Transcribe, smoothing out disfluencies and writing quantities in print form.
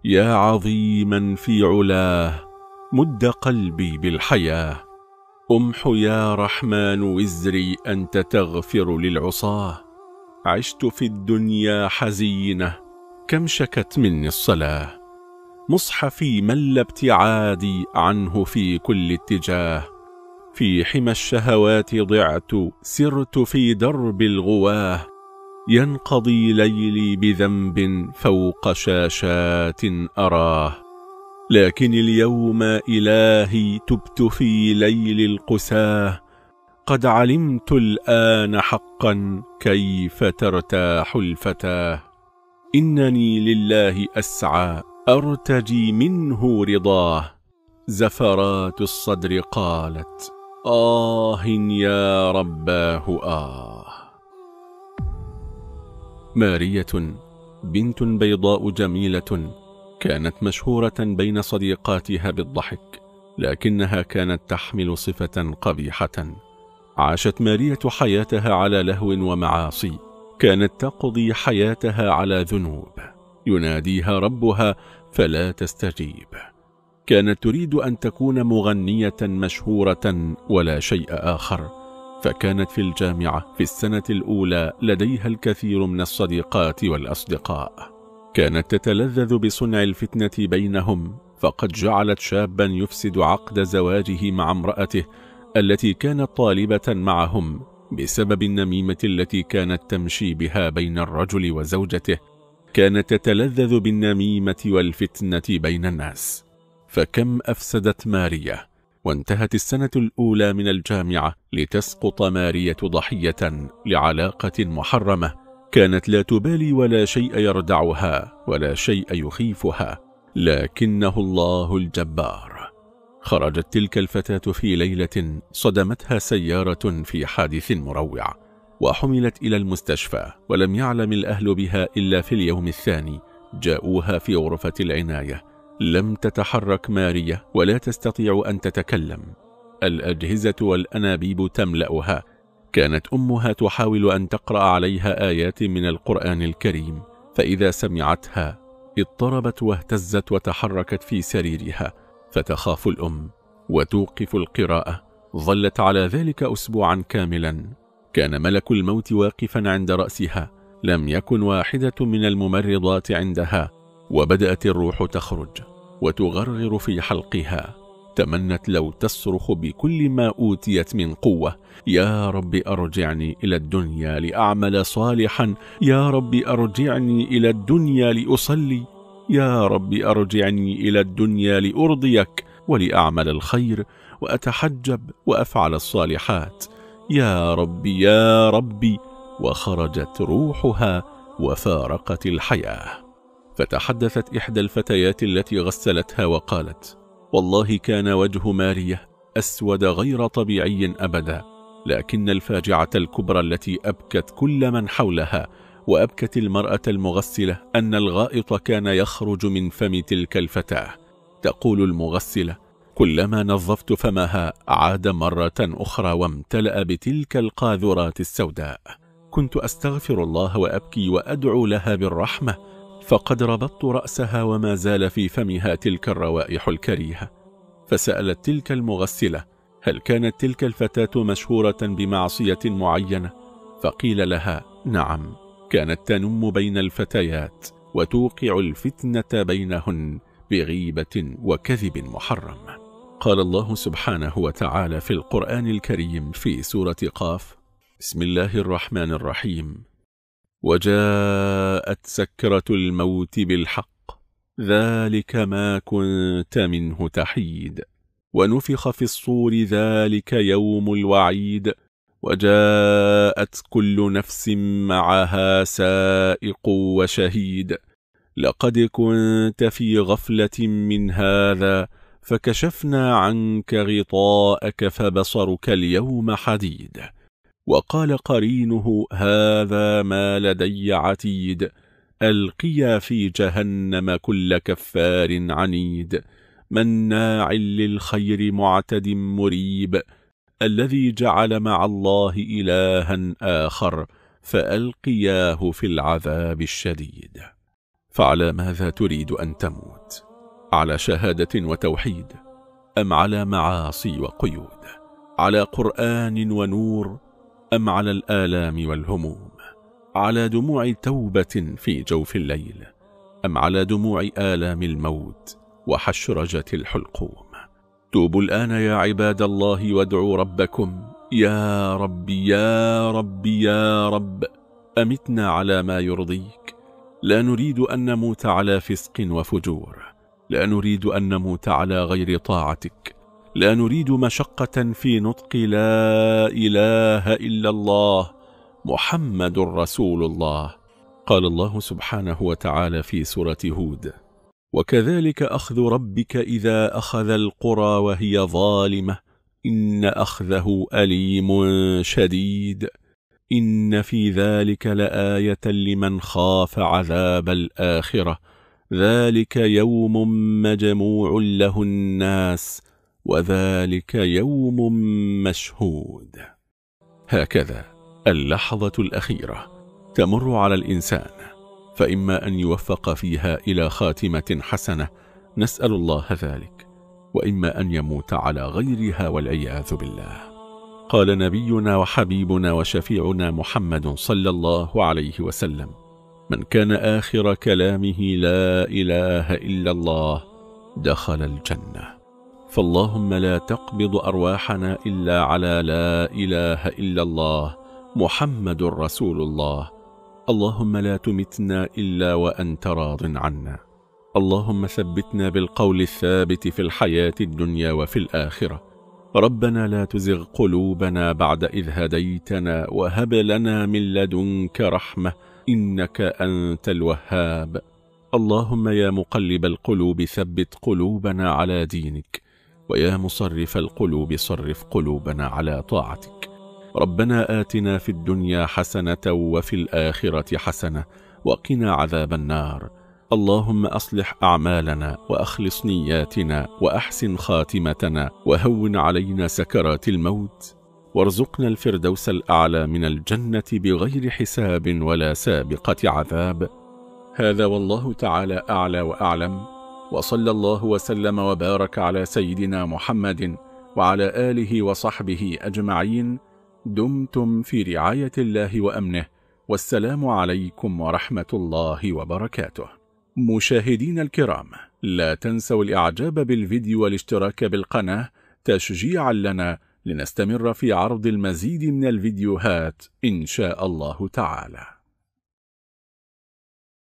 يا عظيما في علاه مد قلبي بالحياة. أمح يا رحمن وزري أنت تغفر للعصاة. عشت في الدنيا حزينة كم شكت مني الصلاة. مصحفي مل ابتعادي عنه في كل اتجاه. في حمى الشهوات ضعت سرت في درب الغواه. ينقضي ليلي بذنب فوق شاشات أراه. لكن اليوم إلهي تبت في ليل القساه. قد علمت الآن حقا كيف ترتاح الفتاة. إنني لله أسعى أرتجي منه رضاه. زفرات الصدر قالت آه يا رباه آه. مارية بنت بيضاء جميلة كانت مشهورة بين صديقاتها بالضحك، لكنها كانت تحمل صفة قبيحة. عاشت مارية حياتها على لهو ومعاصي، كانت تقضي حياتها على ذنوب، يناديها ربها فلا تستجيب. كانت تريد أن تكون مغنية مشهورة ولا شيء آخر، فكانت في الجامعة في السنة الأولى لديها الكثير من الصديقات والأصدقاء. كانت تتلذذ بصنع الفتنة بينهم، فقد جعلت شابا يفسد عقد زواجه مع امرأته التي كانت طالبة معهم بسبب النميمة التي كانت تمشي بها بين الرجل وزوجته. كانت تتلذذ بالنميمة والفتنة بين الناس. فكم أفسدت مارية. وانتهت السنة الأولى من الجامعة لتسقط مارية ضحية لعلاقة محرمة كانت لا تبالي ولا شيء يردعها ولا شيء يخيفها، لكنه الله الجبار. خرجت تلك الفتاة في ليلة صدمتها سيارة في حادث مروع، وحملت إلى المستشفى، ولم يعلم الأهل بها إلا في اليوم الثاني. جاءوها في غرفة العناية، لم تتحرك مارية ولا تستطيع أن تتكلم. الأجهزة والأنابيب تملأها. كانت أمها تحاول أن تقرأ عليها آيات من القرآن الكريم، فإذا سمعتها اضطربت واهتزت وتحركت في سريرها، فتخاف الأم وتوقف القراءة. ظلت على ذلك أسبوعا كاملا. كان ملك الموت واقفا عند رأسها، لم يكن واحدة من الممرضات عندها، وبدأت الروح تخرج وتغرغر في حلقها. تمنت لو تصرخ بكل ما أوتيت من قوة: يا رب أرجعني إلى الدنيا لأعمل صالحا، يا رب أرجعني إلى الدنيا لأصلي، يا رب أرجعني إلى الدنيا لأرضيك ولأعمل الخير وأتحجب وأفعل الصالحات، يا ربي يا ربي. وخرجت روحها وفارقت الحياة. فتحدثت إحدى الفتيات التي غسلتها وقالت: والله كان وجه مارية أسود غير طبيعي أبدا، لكن الفاجعة الكبرى التي أبكت كل من حولها وأبكت المرأة المغسلة أن الغائط كان يخرج من فم تلك الفتاة. تقول المغسلة: كلما نظفت فمها عاد مرة أخرى وامتلأ بتلك القاذورات السوداء. كنت أستغفر الله وأبكي وأدعو لها بالرحمة، فقد ربطت رأسها وما زال في فمها تلك الروائح الكريهة. فسألت تلك المغسلة: هل كانت تلك الفتاة مشهورة بمعصية معينة؟ فقيل لها: نعم، كانت تنم بين الفتيات وتوقع الفتنة بينهن بغيبة وكذب محرم. قال الله سبحانه وتعالى في القرآن الكريم في سورة قاف: بسم الله الرحمن الرحيم: وجاءت سكرة الموت بالحق ذلك ما كنت منه تحيد، ونفخ في الصور ذلك يوم الوعيد، وجاءت كل نفس معها سائق وشهيد، لقد كنت في غفلة من هذا فكشفنا عنك غطاءك فبصرك اليوم حديد. وقال قرينه: هذا ما لدي عتيد، ألقيا في جهنم كل كفار عنيد، مناع للخير معتد مريب، الذي جعل مع الله إلها آخر فألقياه في العذاب الشديد. فعلى ماذا تريد أن تموت؟ على شهادة وتوحيد، أم على معاصي وقيود؟ على قرآن ونور، أم على الآلام والهموم؟ على دموع توبة في جوف الليل، أم على دموع آلام الموت وحشرجة الحلقوم؟ توبوا الآن يا عباد الله وادعوا ربكم. يا رب يا رب يا رب، أمتنا على ما يرضيك. لا نريد أن نموت على فسق وفجور، لا نريد أن نموت على غير طاعتك، لا نريد مشقة في نطق لا إله إلا الله محمد رسول الله. قال الله سبحانه وتعالى في سورة هود: وكذلك أخذ ربك إذا أخذ القرى وهي ظالمة إن أخذه أليم شديد إن في ذلك لآية لمن خاف عذاب الآخرة ذلك يوم مجموع له الناس وذلك يوم مشهود. هكذا اللحظة الأخيرة تمر على الإنسان، فإما أن يوفق فيها إلى خاتمة حسنة، نسأل الله ذلك، وإما أن يموت على غيرها والعياذ بالله. قال نبينا وحبيبنا وشفيعنا محمد صلى الله عليه وسلم: من كان آخر كلامه لا إله إلا الله دخل الجنة. فاللهم لا تقبض أرواحنا إلا على لا إله إلا الله محمد رسول الله. اللهم لا تمتنا إلا وأنت راض عنا. اللهم ثبتنا بالقول الثابت في الحياة الدنيا وفي الآخرة. ربنا لا تزغ قلوبنا بعد إذ هديتنا وهب لنا من لدنك رحمة إنك أنت الوهاب. اللهم يا مقلب القلوب ثبت قلوبنا على دينك، ويا مصرف القلوب صرف قلوبنا على طاعتك. ربنا آتنا في الدنيا حسنة وفي الآخرة حسنة وقنا عذاب النار. اللهم أصلح أعمالنا وأخلص نياتنا وأحسن خاتمتنا وهون علينا سكرات الموت، وارزقنا الفردوس الأعلى من الجنة بغير حساب ولا سابقة عذاب. هذا والله تعالى أعلى وأعلم، وصلى الله وسلم وبارك على سيدنا محمد وعلى آله وصحبه أجمعين. دمتم في رعاية الله وأمنه، والسلام عليكم ورحمة الله وبركاته. مشاهدين الكرام، لا تنسوا الإعجاب بالفيديو والاشتراك بالقناة تشجيعا لنا لنستمر في عرض المزيد من الفيديوهات إن شاء الله تعالى.